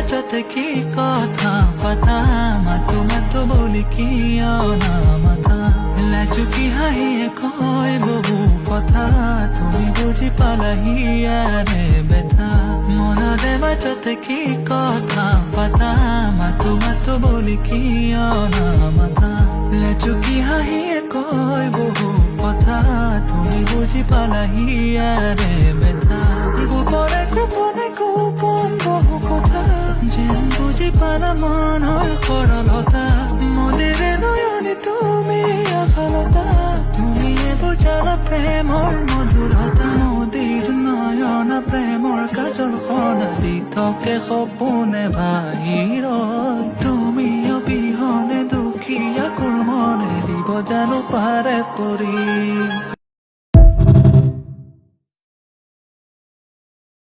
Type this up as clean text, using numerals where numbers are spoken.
মাজতে কি কথা পাতা মাতো মাতো বুলি কিয় নামাতা লাজুকি হাঁহিয়ে কয় বহু কথা তুমি বুজি পালাহি ইয়াৰে বেথা মনৰে মাজতে কি কথা পাতা মাতো মাতো বুলি কিয় নামাতা লাজুকি হাঁহিয়ে কয় বহু কথা তুমি বুজি পালাহি ইয়াৰে বেথা গোপনে গোপনে গোপন বহু কথা যেন বুজি পালা মনৰ সৰলতা মন্দিৰে নয়নে তুমি আফালতা তুমিয়ে বুজালা প্ৰেমৰ মধুৰতা নদীৰ নয়ন প্ৰেমৰ কাজল সনা দি থাকে সপোন